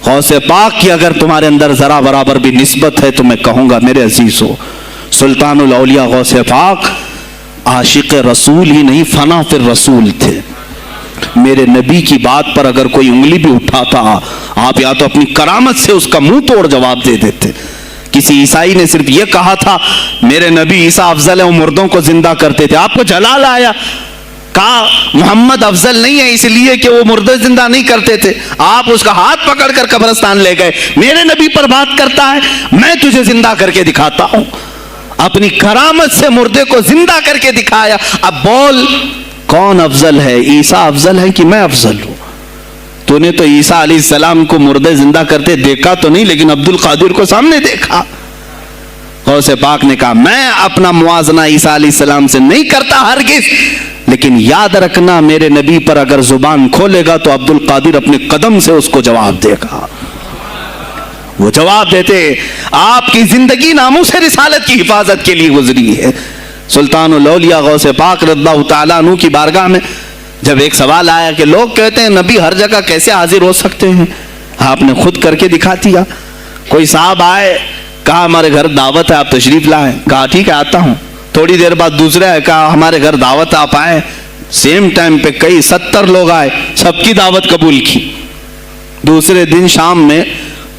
غوث پاک کی اگر تمہارے اندر ذرا برابر بھی نسبت ہے تو میں کہوں گا میرے عزیزو، سلطان الاولیاء غوث پاک عاشق رسول ہی نہیں، فنا فی الرسول تھے۔ میرے نبی کی بات پر اگر کوئی انگلی بھی اٹھاتا آپ یا تو اپنی کرامت سے اس کا منہ توڑ جواب دے دیتے۔ کسی عیسائی نے صرف یہ کہا تھا میرے نبی عیسیٰ افضل ہے، وہ مردوں کو زندہ کرتے تھے، آپ کو جلال آیا، کہا محمد افضل نہیں ہے اس لیے کہ وہ مردے زندہ نہیں کرتے تھے، آپ اس کا ہاتھ پکڑ کر قبرستان لے گئے، میرے نبی پر بات کرتا ہے، میں تجھے زندہ کر کے دکھاتا ہوں۔ اپنی کرامت سے مردے کو زندہ کر کے دکھایا۔ اب بول کون افضل ہے، عیسیٰ افضل ہے کہ میں افضل ہوں؟ تو نے تو عیسیٰ علیہ السلام کو مردے زندہ کرتے دیکھا تو نہیں، لیکن عبد القادر کو سامنے دیکھا۔ غوث پاک نے کہا میں اپنا موازنہ عیسیٰ علیہ السلام سے نہیں کرتا ہرگز، لیکن یاد رکھنا میرے نبی پر اگر زبان کھولے گا تو عبد القادر اپنے قدم سے اس کو جواب دے گا۔ وہ جواب دیتے آپ کی زندگی ناموس رسالت کی حفاظت کے لیے گزری ہے۔ سلطان الاولیاء غوث پاک رضی اللہ تعالیٰ عنہ کی بارگاہ میں جب ایک سوال آیا کہ لوگ کہتے ہیں نبی ہر جگہ کیسے حاضر ہو سکتے ہیں، آپ نے خود کر کے دکھا دیا۔ کوئی صاحب آئے، کہا ہمارے گھر دعوت ہے آپ تشریف لائیں، کہا ٹھیک ہے آتا ہوں۔ تھوڑی دیر بعد دوسرے آئے، کہا ہمارے گھر دعوت آپ آئیں، سیم ٹائم پہ کئی 70 لوگ آئے، سب کی دعوت قبول کی۔ دوسرے دن شام میں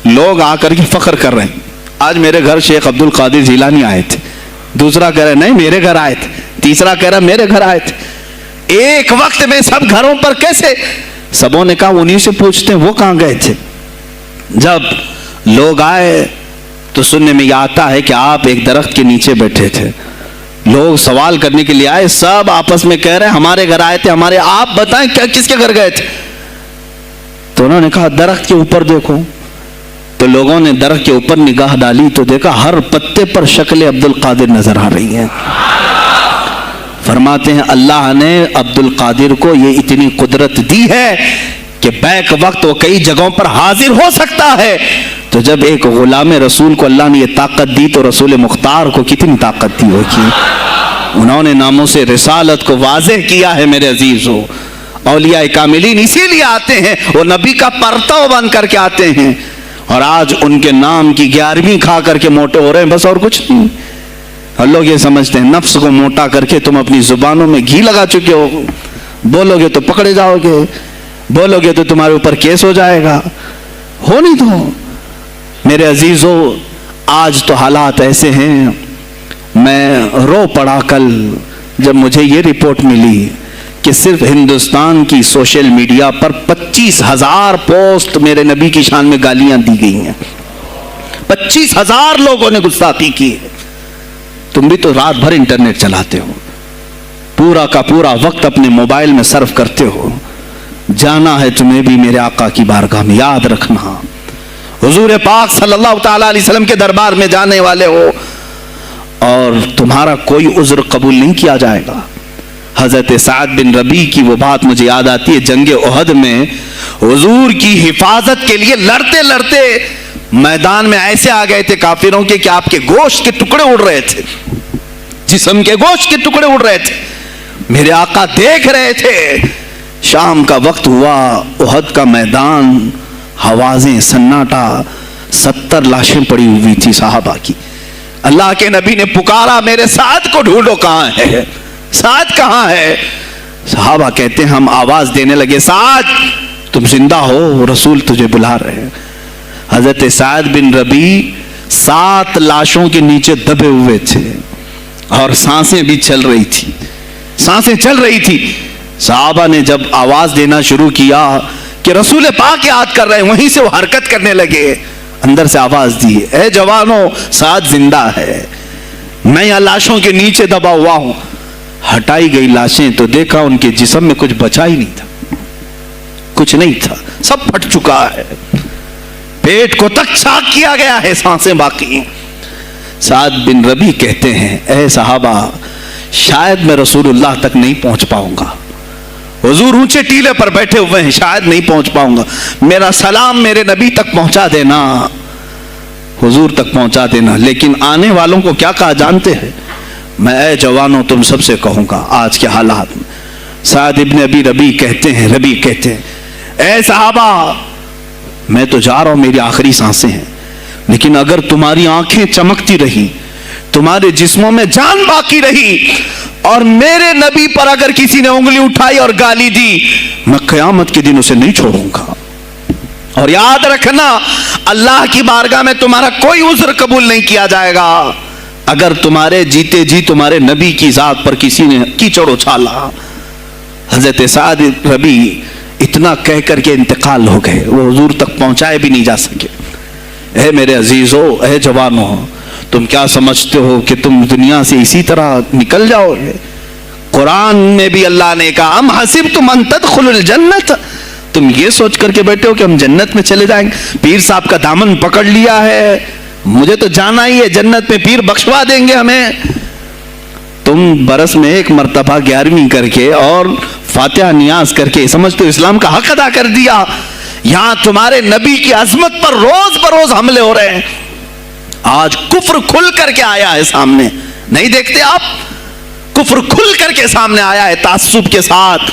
لوگ آ کر کے فخر کر رہے ہیں آج میرے گھر شیخ عبد القادر جیلانی آئے تھے، دوسرا کہہ رہا نہیں میرے گھر آئے تھے، تیسرا کہہ رہا میرے گھر آئے تھے۔ ایک وقت میں سب گھروں پر کیسے؟ سبوں نے کہا انہی سے پوچھتے ہیں وہ کہاں گئے تھے۔ جب لوگ آئے تو سننے میں یہ آتا ہے کہ آپ ایک درخت کے نیچے بیٹھے تھے، لوگ سوال کرنے کے لیے آئے، سب آپس میں کہہ رہے ہیں ہمارے گھر آئے تھے، ہمارے، آپ بتائیں کیا کس کے گھر گئے تھے؟ تو انہوں نے کہا درخت کے اوپر دیکھو۔ تو لوگوں نے درخت کے اوپر نگاہ ڈالی تو دیکھا ہر پتے پر شکل عبد القادر نظر آ رہی ہے۔ فرماتے ہیں اللہ نے عبد القادر کو یہ اتنی قدرت دی ہے کہ بیک وقت وہ کئی جگہوں پر حاضر ہو سکتا ہے۔ تو جب ایک غلام رسول کو اللہ نے یہ طاقت دی تو رسول مختار کو کتنی طاقت دی ہوگی۔ انہوں نے ناموس رسالت کو واضح کیا ہے میرے عزیزو۔ اولیاء کاملین اسی لیے آتے ہیں، وہ نبی کا پرتو بن کر کے آتے ہیں، اور آج ان کے نام کی 11ویں کھا کر کے موٹے ہو رہے ہیں، بس اور کچھ نہیں۔ اور لوگ یہ سمجھتے ہیں نفس کو موٹا کر کے تم اپنی زبانوں میں گھی لگا چکے ہو، بولو گے تو پکڑے جاؤ گے، بولو گے تو تمہارے اوپر کیس ہو جائے گا، ہو نہیں تو۔ میرے عزیزو آج تو حالات ایسے ہیں، میں رو پڑا کل جب مجھے یہ رپورٹ ملی کہ صرف ہندوستان کی سوشل میڈیا پر 25,000 پوسٹ میرے نبی کی شان میں گالیاں دی گئی ہیں، 25,000 لوگوں نے گستاخی کی ہے۔ تم بھی تو رات بھر انٹرنیٹ چلاتے ہو، پورا کا پورا وقت اپنے موبائل میں صرف کرتے ہو، جانا ہے تمہیں بھی میرے آقا کی بارگاہ میں، یاد رکھنا حضور پاک صلی اللہ تعالیٰ علیہ وسلم کے دربار میں جانے والے ہو اور تمہارا کوئی عذر قبول نہیں کیا جائے گا۔ حضرت سعد بن ربیع کی وہ بات مجھے یاد آتی ہے، جنگ احد میں حضور کی حفاظت کے لیے لڑتے لڑتے میدان میں ایسے آ گئے تھے کافروں کے کہ آپ کے گوشت کے ٹکڑے اڑ رہے تھے، جسم کے گوشت کے ٹکڑے اڑ رہے تھے۔ میرے آقا دیکھ رہے تھے، شام کا وقت ہوا، احد کا میدان، ہوازیں، سناٹا، 70 لاشیں پڑی ہوئی تھی صحابہ کی۔ اللہ کے نبی نے پکارا میرے سعد کو ڈھونڈو کہاں ہے، سعد کہاں ہے؟ صحابہ کہتے ہیں ہم آواز دینے لگے سعد تم زندہ ہو، رسول تجھے بلا رہے ہیں۔ حضرت سعد بن ربیع 7 لاشوں کے نیچے دبے ہوئے تھے اور سانسیں بھی چل رہی تھی، سانسیں چل رہی تھی۔ صحابہ نے جب آواز دینا شروع کیا کہ رسول پاک یاد کر رہے ہیں، وہیں سے وہ حرکت کرنے لگے، اندر سے آواز دی اے جوانوں سعد زندہ ہے، میں یہاں لاشوں کے نیچے دبا ہوا ہوں۔ ہٹائی گئی لاشیں تو دیکھا ان کے جسم میں کچھ بچا ہی نہیں تھا، کچھ نہیں تھا، سب پھٹ چکا ہے، پیٹ کو تک چاک کیا گیا ہے، سانسیں باقی۔ سعد بن ربیع کہتے ہیں اے صحابہ شاید میں رسول اللہ تک نہیں پہنچ پاؤں گا، حضور اونچے ٹیلے پر بیٹھے ہوئے ہیں، شاید نہیں پہنچ پاؤں گا، میرا سلام میرے نبی تک پہنچا دینا، حضور تک پہنچا دینا۔ لیکن آنے والوں کو کیا کہا جانتے ہیں؟ میں اے جوانوں تم سب سے کہوں گا آج کے حالات میں۔ سعد ابن ابی ربیع کہتے ہیں اے صحابہ میں تو جا رہا ہوں, میری آخری سانسیں ہیں, لیکن اگر تمہاری آنکھیں چمکتی رہی, تمہارے جسموں میں جان باقی رہی, اور میرے نبی پر اگر کسی نے انگلی اٹھائی اور گالی دی, میں قیامت کے دن اسے نہیں چھوڑوں گا. اور یاد رکھنا, اللہ کی بارگاہ میں تمہارا کوئی عذر قبول نہیں کیا جائے گا اگر تمہارے جیتے جی تمہارے نبی کی ذات پر کسی نے کیچڑ اچھالا. حضرت سعد ربی اتنا کہہ کر کے انتقال ہو گئے, وہ حضور تک پہنچائے بھی نہیں جا سکے. اے میرے عزیزو, اے جوانو, تم کیا سمجھتے ہو کہ تم دنیا سے اسی طرح نکل جاؤ گے؟ قرآن میں بھی اللہ نے کہا, ام حسبتم ان تدخلوا الجنت, تم یہ سوچ کر کے بیٹھے ہو کہ ہم جنت میں چلے جائیں گے؟ پیر صاحب کا دامن پکڑ لیا ہے, مجھے تو جانا ہی ہے جنت میں, پیر بخشوا دیں گے ہمیں. تم برس میں ایک مرتبہ 11ویں کر کے اور فاتحہ نیاز کر کے سمجھتے ہو اسلام کا حق ادا کر دیا. یہاں تمہارے نبی کی عظمت پر روز بروز حملے ہو رہے ہیں. آج کفر کھل کر کے آیا ہے سامنے, نہیں دیکھتے آپ؟ کفر کھل کر کے سامنے آیا ہے تعصب کے ساتھ.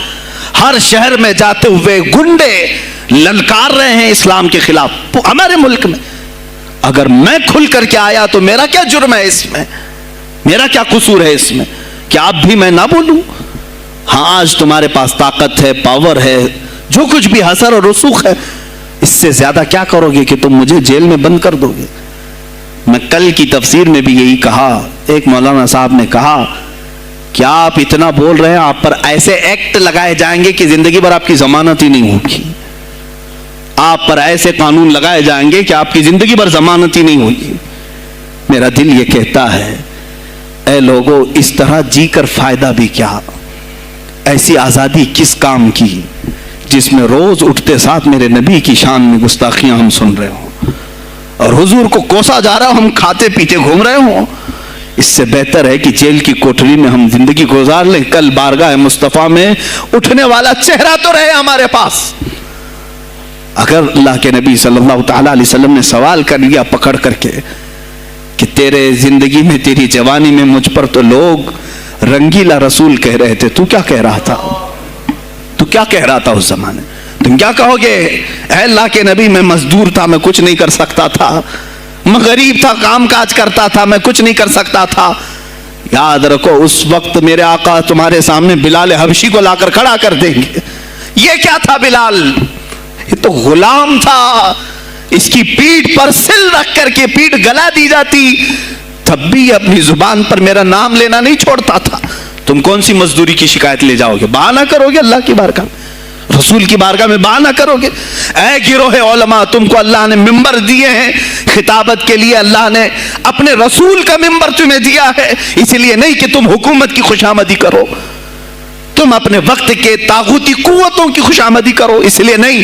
ہر شہر میں جاتے ہوئے گنڈے للکار رہے ہیں اسلام کے خلاف ہمارے ملک میں. اگر میں کھل کر کے آیا تو میرا کیا جرم ہے اس میں, میرا کیا قصور ہے اس میں کہ آپ بھی میں نہ بولوں؟ ہاں, آج تمہارے پاس طاقت ہے, پاور ہے, جو کچھ بھی حسر اور رسوخ ہے, اس سے زیادہ کیا کرو گے کہ تم مجھے جیل میں بند کر دو گے؟ میں کل کی تفسیر میں بھی یہی کہا, ایک مولانا صاحب نے کہا کیا آپ اتنا بول رہے ہیں, آپ پر ایسے ایکٹ لگائے جائیں گے کہ زندگی بھر آپ کی ضمانت ہی نہیں ہوگی. آپ پر ایسے قانون لگائے جائیں گے کہ آپ کی زندگی بھر ضمانت ہی نہیں ہوگی. میرا دل یہ کہتا ہے, اے لوگوں, اس طرح جی کر فائدہ بھی کیا؟ ایسی آزادی کس کام کی جس میں روز اٹھتے ساتھ میرے نبی کی شان میں گستاخیاں ہم سن رہے ہوں, اور حضور کو کوسا جا رہا ہوں, ہم کھاتے پیتے گھوم رہے ہوں. اس سے بہتر ہے کہ جیل کی کوٹری میں ہم زندگی گزار لیں, کل بارگاہ مصطفیٰ میں اٹھنے والا چہرہ تو رہے ہمارے پاس. اگر اللہ کے نبی صلی اللہ تعالی علیہ وسلم نے سوال کر لیا پکڑ کر کے کہ تیرے زندگی میں, تیری جوانی میں مجھ پر تو لوگ رنگیلا رسول کہہ رہے تھے, تو کیا کہہ رہا تھا؟ تو کیا کہہ رہا تھا اس زمانے؟ تم کیا کہو گے؟ اے اللہ کے نبی, میں مزدور تھا, میں کچھ نہیں کر سکتا تھا, میں غریب تھا, کام کاج کرتا تھا, میں کچھ نہیں کر سکتا تھا. یاد رکھو, اس وقت میرے آقا تمہارے سامنے بلال حبشی کو لا کر کھڑا کر دیں گے. یہ کیا تھا بلال؟ یہ تو غلام تھا, اس کی پیٹھ پر سل رکھ کر کے پیٹھ گلا دی جاتی, تب بھی اپنی زبان پر میرا نام لینا نہیں چھوڑتا تھا. تم کون سی مزدوری کی شکایت لے جاؤ گے؟ بہانہ کرو گے اللہ کی بارگاہ میں, رسول کی بارگاہ میں بہانہ کرو گے. اے گروہ علماء, تم کو اللہ نے ممبر دیے ہیں خطابت کے لیے, اللہ نے اپنے رسول کا ممبر تمہیں دیا ہے, اس لیے نہیں کہ تم حکومت کی خوشامدی کرو, تم اپنے وقت کے طاغوتی قوتوں کی خوشامدی کرو, اس لیے نہیں,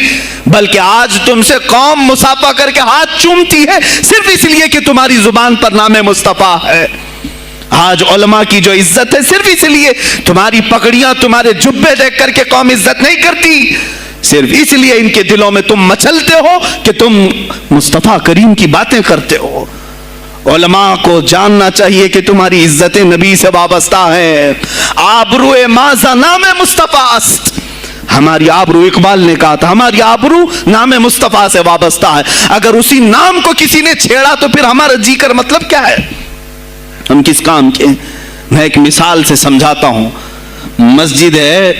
بلکہ آج تم سے قوم مصافحہ کر کے ہاتھ چومتی ہے صرف اس لیے کہ تمہاری زبان پر نام مصطفیٰ ہے. آج علماء کی جو عزت ہے صرف اس لیے, تمہاری پگڑیاں, تمہارے جبے دیکھ کر کے قوم عزت نہیں کرتی, صرف اس لیے ان کے دلوں میں تم مچلتے ہو کہ تم مصطفیٰ کریم کی باتیں کرتے ہو. علماء کو جاننا چاہیے کہ تمہاری عزت نبی سے وابستہ ہے. آبرو ماذا نام مصطفیٰ است, ہماری آبرو, اقبال نے کہا تھا, ہماری آبرو نام مصطفیٰ سے وابستہ ہے. اگر اسی نام کو کسی نے چھیڑا تو پھر ہمارا جی کر مطلب کیا ہے؟ ہم کس کام کے؟ میں ایک مثال سے سمجھاتا ہوں. مسجد ہے,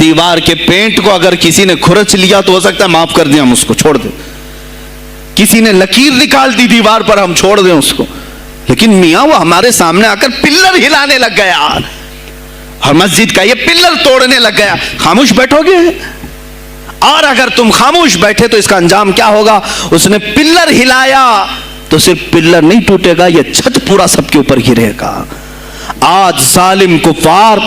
دیوار کے پینٹ کو اگر کسی نے کھرچ لیا تو ہو سکتا ہے معاف کر دیں, ہم اس کو چھوڑ دیں. کسی نے لکیر نکال دی دیوار پر, ہم چھوڑ دیں اس کو. لیکن میاں وہ ہمارے سامنے آ کر پلر ہلانے لگ گیا, اور مسجد کا یہ پلر توڑنے لگ گیا, خاموش بیٹھو گے؟ اور اگر تم خاموش بیٹھے تو اس کا انجام کیا ہوگا؟ اس نے پلر ہلایا تو صرف پلر نہیں ٹوٹے گا, یہ چھت پورا سب کے اوپر گرے گا. آج ظالم کفار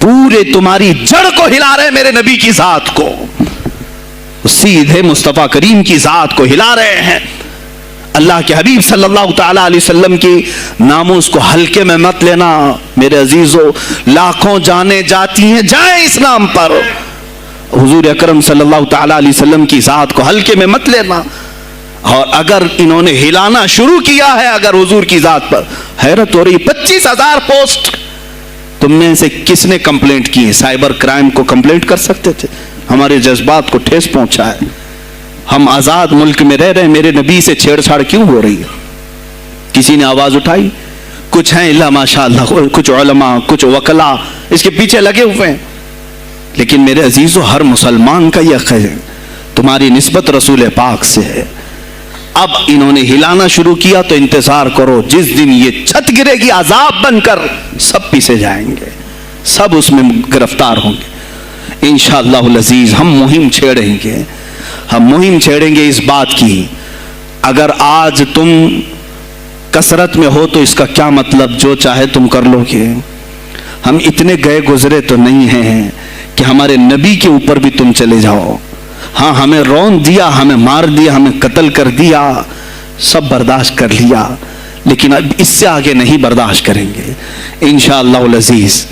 پورے تمہاری جڑ کو ہلا رہے, میرے نبی کی ذات کو, سیدھے مصطفیٰ کریم کی ذات کو ہلا رہے ہیں. اللہ کے حبیب صلی اللہ تعالی علیہ وسلم کی ناموس کو ہلکے میں مت لینا میرے عزیزو. لاکھوں جانیں جاتی ہیں, جائیں اسلام پر. حضور اکرم صلی اللہ تعالی علیہ وسلم کی ذات کو ہلکے میں مت لینا. اور اگر انہوں نے ہلانا شروع کیا ہے اگر حضور کی ذات پر, حیرت ہو رہی, 25,000 پوسٹ تم میں سے کس نے کمپلینٹ کی ہے؟ سائبر کرائم کو کمپلینٹ کر سکتے تھے, ہمارے جذبات کو ٹھیس پہنچا ہے. ہم آزاد ملک میں رہ رہے ہیں, میرے نبی سے چھیڑ چھاڑ کیوں ہو رہی ہے؟ کسی نے آواز اٹھائی؟ کچھ ہیں اللہ ماشاء اللہ, کچھ علماء, کچھ وکلا اس کے پیچھے لگے ہوئے ہیں. لیکن میرے عزیزو, ہر مسلمان کا یہ حق ہے, تمہاری نسبت رسول پاک سے ہے. اب انہوں نے ہلانا شروع کیا تو انتظار کرو, جس دن یہ چھت گرے گی عذاب بن کر, سب پیچھے جائیں گے, سب اس میں گرفتار ہوں گے انشاءاللہ العزیز. ہم مہم چھیڑیں گے, ہم مہم چھیڑیں گے اس بات کی. اگر آج تم کثرت میں ہو تو اس کا کیا مطلب, جو چاہے تم کر لو گے. ہم اتنے گئے گزرے تو نہیں ہیں کہ ہمارے نبی کے اوپر بھی تم چلے جاؤ. ہاں ہمیں رون دیا, ہمیں مار دیا, ہمیں قتل کر دیا, سب برداشت کر لیا, لیکن اب اس سے آگے نہیں برداشت کریں گے انشاءاللہ العزیز.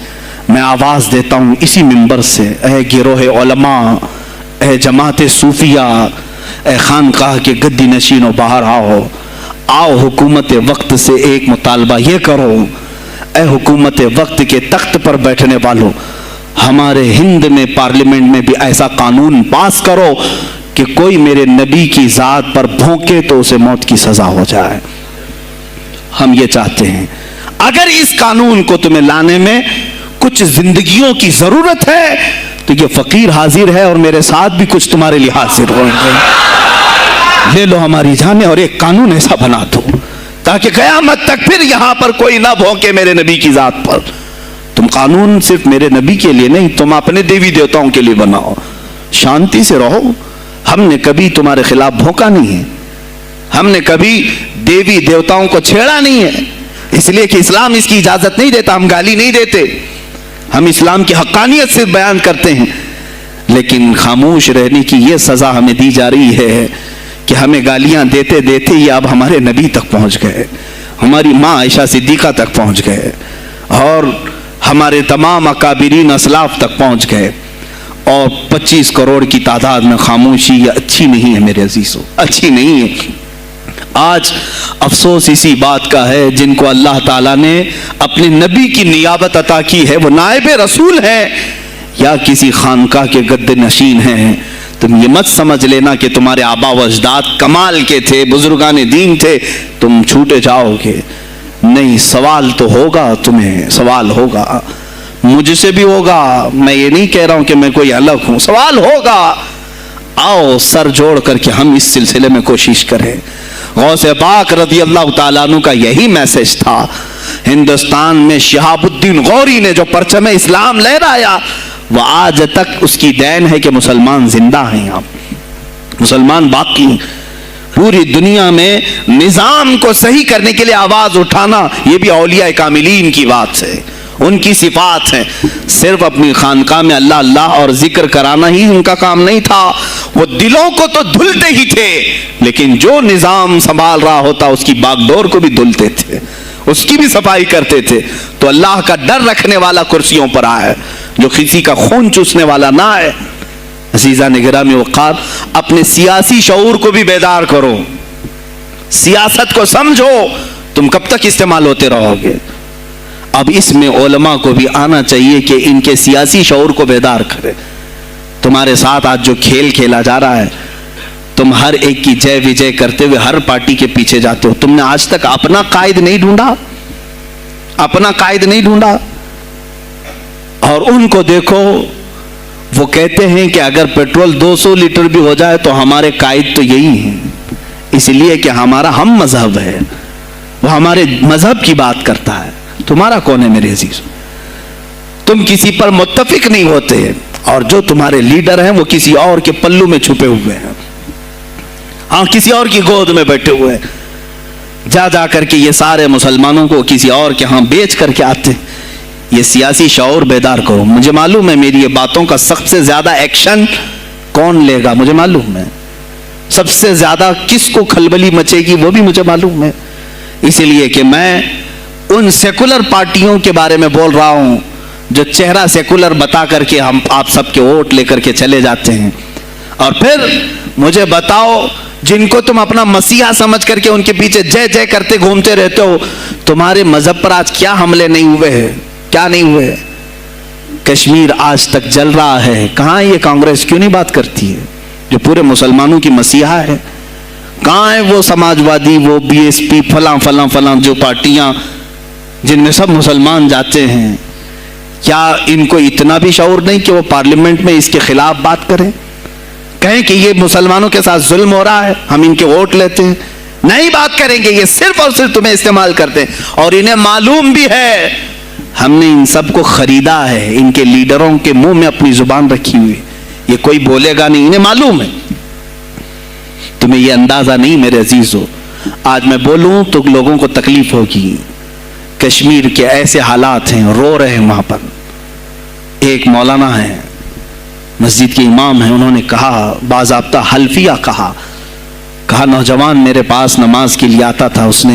میں آواز دیتا ہوں اسی منبر سے, اے گروہ علماء, اے جماعت صوفیہ, اے خانقاہ کے گدی نشینوں, باہر آؤ. آؤ حکومت وقت سے ایک مطالبہ یہ کرو, اے حکومت وقت کے تخت پر بیٹھنے والوں, ہمارے ہند میں پارلیمنٹ میں بھی ایسا قانون پاس کرو کہ کوئی میرے نبی کی ذات پر بھونکے تو اسے موت کی سزا ہو جائے. ہم یہ چاہتے ہیں. اگر اس قانون کو تمہیں لانے میں کچھ زندگیوں کی ضرورت ہے تو یہ فقیر حاضر ہے, اور میرے ساتھ بھی کچھ تمہارے لیے حاضر ہوں گے. لے لو ہماری جانیں اور ایک قانون ایسا بنا دو تاکہ قیامت تک پھر یہاں پر کوئی نہ بھونکے میرے نبی کی ذات پر. تم قانون صرف میرے نبی کے لیے نہیں, تم اپنے دیوی دیوتاؤں کے لیے بناؤ, شانتی سے رہو. ہم نے کبھی تمہارے خلاف بھونکا نہیں ہے, ہم نے کبھی دیوی دیوتاؤں کو چھیڑا نہیں ہے, اس لیے کہ اسلام اس کی اجازت نہیں دیتا. ہم گالی نہیں دیتے, ہم اسلام کی حقانیت سے بیان کرتے ہیں. لیکن خاموش رہنے کی یہ سزا ہمیں دی جا رہی ہے کہ ہمیں گالیاں دیتے دیتے یہ اب ہمارے نبی تک پہنچ گئے, ہماری ماں عائشہ صدیقہ تک پہنچ گئے, اور ہمارے تمام اکابرین اسلاف تک پہنچ گئے. اور 25 کروڑ کی تعداد میں خاموشی یہ اچھی نہیں ہے میرے عزیزو, اچھی نہیں ہے. آج افسوس اسی بات کا ہے, جن کو اللہ تعالیٰ نے اپنے نبی کی نیابت عطا کی ہے وہ نائب رسول ہیں یا کسی خانقاہ کے گدے نشین ہیں. تم یہ مت سمجھ لینا کہ تمہارے آبا و اجداد کمال کے تھے, بزرگان دین تھے, تم چھوٹے جاؤ گے. نہیں, سوال تو ہوگا, تمہیں سوال ہوگا, مجھ سے بھی ہوگا. میں یہ نہیں کہہ رہا ہوں کہ میں کوئی الگ ہوں, سوال ہوگا. آؤ سر جوڑ کر کے ہم اس سلسلے میں کوشش کریں. غوث پاک رضی اللہ تعالیٰ عنہ کا یہی میسج تھا. ہندوستان میں شہاب الدین غوری نے جو پرچم اسلام لہرایا وہ آج تک اس کی دین ہے کہ مسلمان زندہ ہیں, یہاں مسلمان باقی. پوری دنیا میں نظام کو صحیح کرنے کے لیے آواز اٹھانا یہ بھی اولیاء کاملین کی بات ہے, ان کی صفات ہیں. صرف اپنی خانقاہ میں اللہ اللہ اور ذکر کرانا ہی ان کا کام نہیں تھا, وہ دلوں کو تو دھلتے ہی تھے, لیکن جو نظام سنبھال رہا ہوتا اس کی باغ ڈور کو بھی دھلتے تھے, اس کی بھی صفائی کرتے تھے. تو اللہ کا ڈر رکھنے والا کرسیوں پر آئے, جو کسی کا خون چوسنے والا نہ آئے. عزیزان گرامی وقار, اپنے سیاسی شعور کو بھی بیدار کرو, سیاست کو سمجھو. تم کب تک استعمال ہوتے رہو گے؟ اب اس میں علماء کو بھی آنا چاہیے کہ ان کے سیاسی شعور کو بیدار کرے. تمہارے ساتھ آج جو کھیل کھیلا جا رہا ہے, تم ہر ایک کی جے وجے کرتے ہوئے ہر پارٹی کے پیچھے جاتے ہو. تم نے آج تک اپنا قائد نہیں ڈھونڈا, اپنا قائد نہیں ڈھونڈا. اور ان کو دیکھو, وہ کہتے ہیں کہ اگر پیٹرول 200 لیٹر بھی ہو جائے تو ہمارے قائد تو یہی ہیں, اس لیے کہ ہمارا ہم مذہب ہے, وہ ہمارے مذہب کی بات کرتا ہے. تمہارا کون ہے میرے عزیز؟ تم کسی پر متفق نہیں ہوتے, اور جو تمہارے لیڈر ہیں وہ کسی اور کے پلو میں چھپے ہوئے ہیں, ہاں کسی اور کی گود میں بیٹھے ہوئے ہیں. جا کر کے یہ سارے مسلمانوں کو کسی اور کے ہاں بیچ کر کے آتے ہیں. یہ سیاسی شعور بیدار کرو. مجھے معلوم ہے میری یہ باتوں کا سب سے زیادہ ایکشن کون لے گا, مجھے معلوم ہے. سب سے زیادہ کس کو کھلبلی مچے گی وہ بھی مجھے معلوم ہے. اس لیے کہ میں ان سیکولر پارٹیوں کے بارے میں بول رہا ہوں جو چہرہ سیکولر بتا کر کے ہم آپ سب کے ووٹ لے کر کے چلے جاتے ہیں, اور پھر مجھے بتاؤ جن کو تم اپنا مسیحا سمجھ کر کے ان کے پیچھے جے جے کرتے گھومتے رہتے ہو, تمہارے مذہب پر آج کیا حملے نہیں ہوئے ہیں, کیا نہیں ہوئے. کشمیر آج تک جل رہا ہے, کہاں یہ کانگریس کیوں نہیں بات کرتی ہے؟ جو پورے مسلمانوں کی مسیحا ہے؟ کہاں ہے وہ سماجوادی، وہ بی ایس پی، فلاں فلاں فلاں جو پارٹیاں جن میں سب مسلمان جاتے ہیں؟ کیا ان کو اتنا بھی شعور نہیں کہ وہ پارلیمنٹ میں اس کے خلاف بات کریں، کہیں کہ یہ مسلمانوں کے ساتھ ظلم ہو رہا ہے، ہم ان کے ووٹ لیتے ہیں؟ نہیں بات کریں گے، یہ صرف اور صرف تمہیں استعمال کرتے ہیں، اور انہیں معلوم بھی ہے ہم نے ان سب کو خریدا ہے، ان کے لیڈروں کے منہ میں اپنی زبان رکھی ہوئی، یہ کوئی بولے گا نہیں، انہیں معلوم ہے۔ تمہیں یہ اندازہ نہیں میرے عزیزو، آج میں بولوں تو لوگوں کو تکلیف ہوگی۔ کشمیر کے ایسے حالات ہیں، رو رہے ہیں وہاں پر۔ ایک مولانا ہے، مسجد کے امام ہیں، انہوں نے کہا، باضابطہ حلفیہ کہا نوجوان میرے پاس نماز کے لیے آتا تھا، اس نے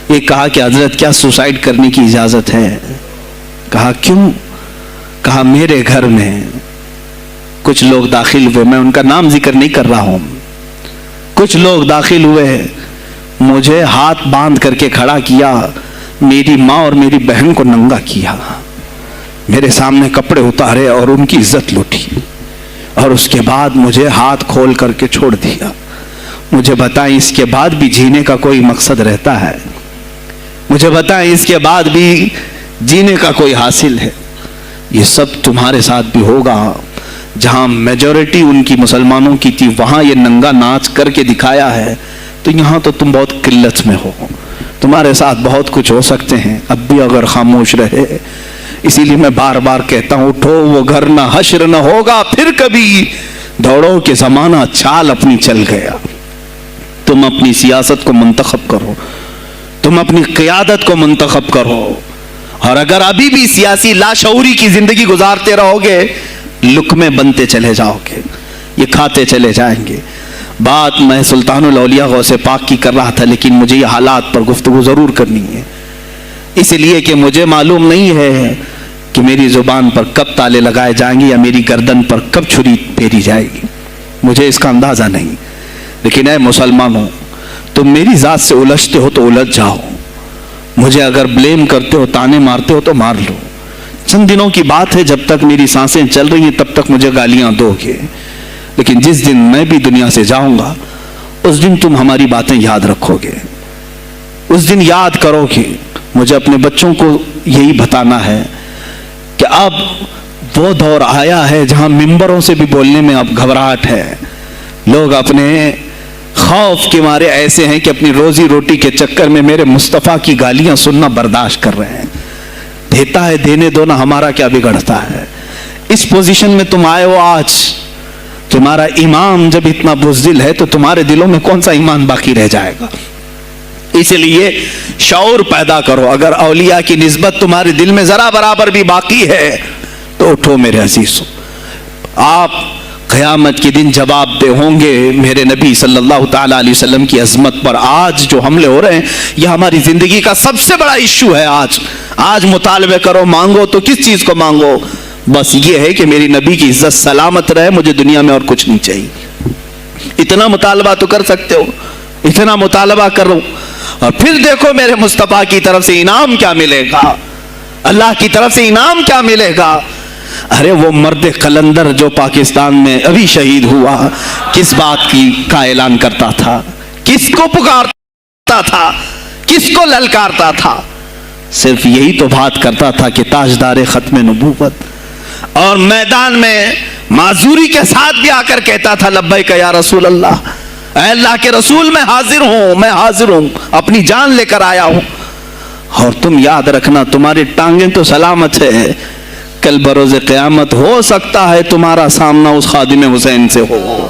یہ کہا کہ حضرت کیا سوسائڈ کرنے کی اجازت ہے؟ کہا کیوں؟ کہا میرے گھر میں کچھ لوگ داخل ہوئے، میں ان کا نام ذکر نہیں کر رہا ہوں، کچھ لوگ داخل ہوئے، مجھے ہاتھ باندھ کر کے کھڑا کیا، میری ماں اور میری بہن کو ننگا کیا، میرے سامنے کپڑے اتارے اور ان کی عزت لوٹی، اور اس کے بعد مجھے ہاتھ کھول کر کے چھوڑ دیا۔ مجھے بتائیں اس کے بعد بھی جینے کا کوئی مقصد رہتا ہے؟ مجھے بتائیں اس کے بعد بھی جینے کا کوئی حاصل ہے؟ یہ سب تمہارے ساتھ بھی ہوگا۔ جہاں میجورٹی ان کی مسلمانوں کی تھی وہاں یہ ننگا ناچ کر کے دکھایا ہے، تو یہاں تو تم بہت قلت میں ہو، تمہارے ساتھ بہت کچھ ہو سکتے ہیں، اب بھی اگر خاموش رہے۔ اسی لیے میں بار بار کہتا ہوں، اٹھو وہ گھر نہ حشر نہ ہوگا پھر کبھی، دوڑو کہ زمانہ چال اپنی چل گیا۔ تم اپنی سیاست کو منتخب کرو، تم اپنی قیادت کو منتخب کرو، اور اگر ابھی بھی سیاسی لاشعوری کی زندگی گزارتے رہو گے، لقمے بنتے چلے جاؤ گے، یہ کھاتے چلے جائیں گے۔ بات میں سلطان الاولیاء غوث پاک کی کر رہا تھا، لیکن مجھے یہ حالات پر گفتگو ضرور کرنی ہے، اس لیے کہ مجھے معلوم نہیں ہے کہ میری زبان پر کب تالے لگائے جائیں گے یا میری گردن پر کب چھری پھیری جائے گی، مجھے اس کا اندازہ نہیں۔ لیکن اے مسلمانوں، تم میری ذات سے الجھتے ہو تو الجھ جاؤ، مجھے اگر بلیم کرتے ہو، تانے مارتے ہو تو مار لو، چند دنوں کی بات ہے، جب تک میری سانسیں چل رہی ہیں تب تک مجھے گالیاں دو گے، لیکن جس دن میں بھی دنیا سے جاؤں گا اس دن تم ہماری باتیں یاد رکھو گے، اس دن یاد کرو گے۔ مجھے اپنے بچوں کو یہی بتانا ہے کہ اب وہ دور آیا ہے جہاں ممبروں سے بھی بولنے میں اب گھبراہٹ ہے، لوگ اپنے خوف کے مارے ایسے ہیں کہ اپنی روزی روٹی کے چکر میں میرے مصطفیٰ کی گالیاں سننا برداشت کر رہے ہیں۔ دیتا ہے دینے دو نا، ہمارا کیا بگڑتا ہے؟ اس پوزیشن میں تم آئے ہو آج، تمہارا امام جب اتنا بزدل ہے تو تمہارے دلوں میں کون سا ایمان باقی رہ جائے گا؟ اس لیے شعور پیدا کرو، اگر اولیاء کی نسبت تمہارے دل میں ذرا برابر بھی باقی ہے تو اٹھو میرے عزیزو، آپ قیامت کے دن جواب دہ ہوں گے میرے نبی صلی اللہ تعالیٰ علیہ وسلم کی عظمت پر۔ آج جو حملے ہو رہے ہیں یہ ہماری زندگی کا سب سے بڑا ایشو ہے۔ آج مطالبے کرو، مانگو تو کس چیز کو مانگو؟ بس یہ ہے کہ میری نبی کی عزت سلامت رہے، مجھے دنیا میں اور کچھ نہیں چاہیے۔ اتنا مطالبہ تو کر سکتے ہو، اتنا مطالبہ کرو، اور پھر دیکھو میرے مصطفیٰ کی طرف سے انعام کیا ملے گا، اللہ کی طرف سے انعام کیا ملے گا۔ ارے وہ مرد قلندر جو پاکستان میں ابھی شہید ہوا، کس بات کا اعلان کرتا تھا، کس کو پکارتا تھا، کس کو للکارتا تھا؟ صرف یہی تو بات کرتا تھا کہ تاجدار ختم نبوت، اور میدان میں معذوری کے ساتھ بھی آ کر کہتا تھا لبیک یا رسول اللہ، اے اللہ کے رسول میں حاضر ہوں، اپنی جان لے کر آیا ہوں۔ اور تم یاد رکھنا، تمہاری ٹانگیں تو سلامت ہے، کل بروز قیامت ہو سکتا ہے تمہارا سامنا اس خادم حسین سے ہو،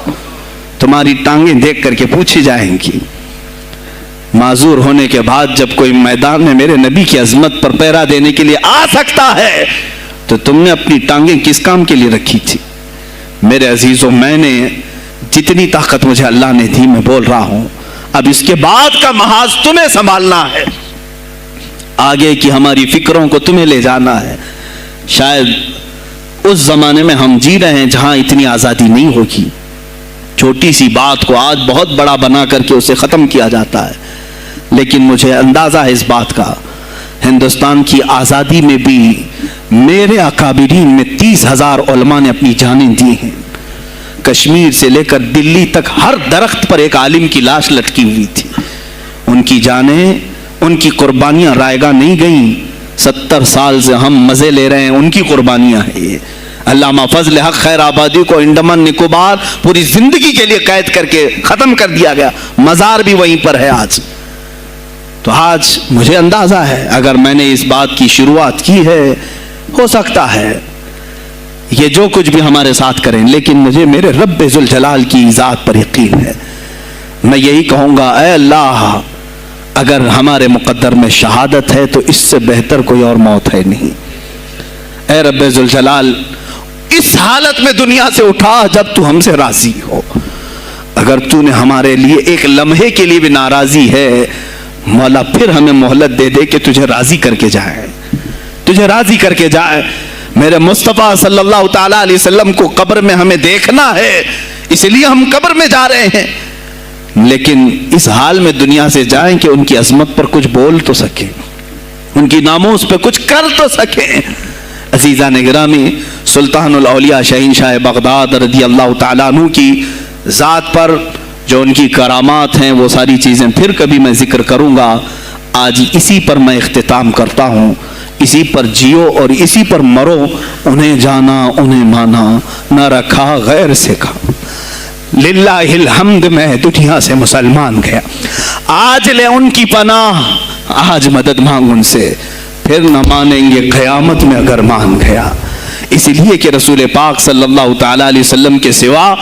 تمہاری ٹانگیں دیکھ کر کے پوچھی جائیں گی۔ معذور ہونے کے بعد جب کوئی میدان میں میرے نبی کی عظمت پر پہرا دینے کے لیے آ سکتا ہے تو تم نے اپنی ٹانگیں کس کام کے لیے رکھی تھی؟ میرے عزیزوں، میں نے جتنی طاقت مجھے اللہ نے دی میں بول رہا ہوں، اب اس کے بعد کا محاذ تمہیں سنبھالنا ہے، آگے کی ہماری فکروں کو تمہیں لے جانا ہے۔ شاید اس زمانے میں ہم جی رہے ہیں جہاں اتنی آزادی نہیں ہوگی، چھوٹی سی بات کو آج بہت بڑا بنا کر کے اسے ختم کیا جاتا ہے، لیکن مجھے اندازہ ہے اس بات کا، ہندوستان کی آزادی میں بھی میرے اکابرین میں 30,000 علماء نے اپنی جانیں دی ہیں، کشمیر سے لے کر دلی تک ہر درخت پر ایک عالم کی لاش لٹکی ہوئی تھی. ان کی جانیں، ان کی قربانیاں رائیگاں نہیں گئیں. 70 سال سے ہم مزے لے رہے ہیں، ان کی قربانیاں ہیں یہ. علامہ فضل حق خیر آبادی کو انڈمان نکوبار پوری زندگی کے لیے قید کر کے ختم کر دیا گیا، مزار بھی وہیں پر ہے آج. تو آج مجھے اندازہ ہے اگر میں نے اس بات کی شروعات کی ہے، ہو سکتا ہے یہ جو کچھ بھی ہمارے ساتھ کریں، لیکن مجھے میرے رب ذوالجلال کی ذات پر یقین ہے. میں یہی کہوں گا، اے اللہ، اگر ہمارے مقدر میں شہادت ہے تو اس سے بہتر کوئی اور موت ہے نہیں. اے رب ذوالجلال، اس حالت میں دنیا سے اٹھا جب تو ہم سے راضی ہو. اگر تو نے ہمارے لیے ایک لمحے کے لیے بھی ناراضی ہے، مولا پھر ہمیں مہلت دے دے کہ تجھے راضی کر کے جائے، تجھے راضی کر کے جائے. میرے مصطفیٰ صلی اللہ تعالیٰ علیہ وسلم کو قبر میں ہمیں دیکھنا ہے، اس لیے ہم قبر میں جا رہے ہیں، لیکن اس حال میں دنیا سے جائیں کہ ان کی عظمت پر کچھ بول تو سکیں، ان کی ناموس پہ کچھ کر تو سکیں. عزیزان گرامی، سلطان الاولیاء شہنشاہ بغداد رضی اللہ تعالیٰ عنہ کی ذات پر جو ان کی کرامات ہیں، وہ ساری چیزیں پھر کبھی میں ذکر کروں گا. آج اسی پر میں اختتام کرتا ہوں. اسی پر جیو اور اسی پر مرو. انہیں جانا انہیں مانا، نہ رکھا غیر سے کھا. للہ الحمد، میں دنیا سے مسلمان گیا. آج لے ان کی پناہ، آج مدد مانگ ان سے، پھر نہ مانیں گے قیامت میں اگر مان گیا. اس لیے کہ رسول پاک صلی اللہ تعالیٰ علیہ وسلم کے سوا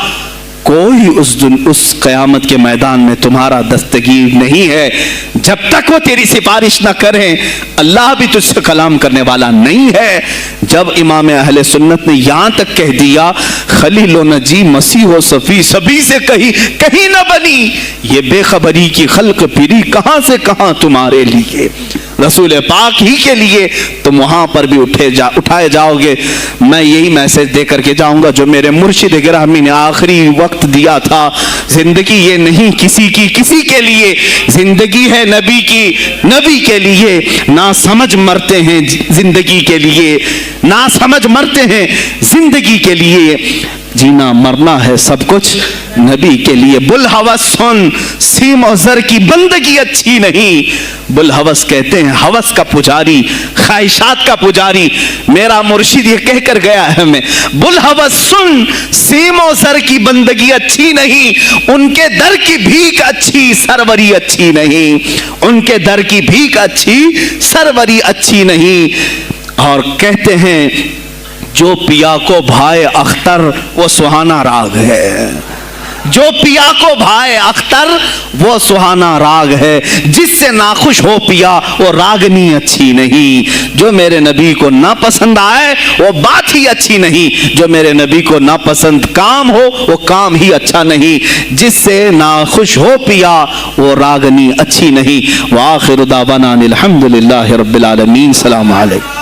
کوئی اس قیامت کے میدان میں تمہارا دستگیر نہیں ہے. جب تک وہ تیری سفارش نہ کریں، اللہ بھی تجھ سے کلام کرنے والا نہیں ہے. جب امام اہل سنت نے یہاں تک کہہ دیا خلیل و نجی مسیح و صفی سبھی سے کہیں نہ بنی، یہ بے خبری کی خلق پھری کہاں سے کہاں تمہارے لیے، رسول پاک ہی کے لیے تم وہاں پر بھی اٹھائے جاؤ گے. میں یہی میسج دے کر کے جاؤں گا جو میرے مرشد گرامی نے آخری وقت دیا تھا. زندگی یہ نہیں کسی کی کسی کے لیے، زندگی ہے نبی کی نبی کے لیے. نہ سمجھ مرتے ہیں زندگی کے لیے، نہ سمجھ مرتے ہیں زندگی کے لیے. جینا مرنا ہے سب کچھ نبی کے لیے. بلحوث سن، سیم و زر کی بندگی اچھی نہیں. بلحوث کہتے ہیں ہوس کا پجاری، خواہشات کا پجاری. میرا مرشد یہ کہہ کر گیا ہے ہمیں، بلحوث سن، سیم و زر کی بندگی اچھی نہیں. ان کے در کی بھیک اچھی، سروری اچھی نہیں. ان کے در کی بھیک اچھی، سروری اچھی نہیں. اور کہتے ہیں جو پیا کو بھائے اختر وہ سہانا راگ ہے. جو پیا کو بھائے اختر وہ سہانا راگ ہے. جس سے ناخوش ہو پیا وہ راگنی اچھی نہیں. جو میرے نبی کو نہ پسند آئے وہ بات ہی اچھی نہیں. جو میرے نبی کو نہ پسند کام ہو وہ کام ہی اچھا نہیں. جس سے ناخوش ہو پیا وہ راگنی اچھی نہیں. وآخر دعوانا الحمدللہ رب العالمین. السلام علیکم.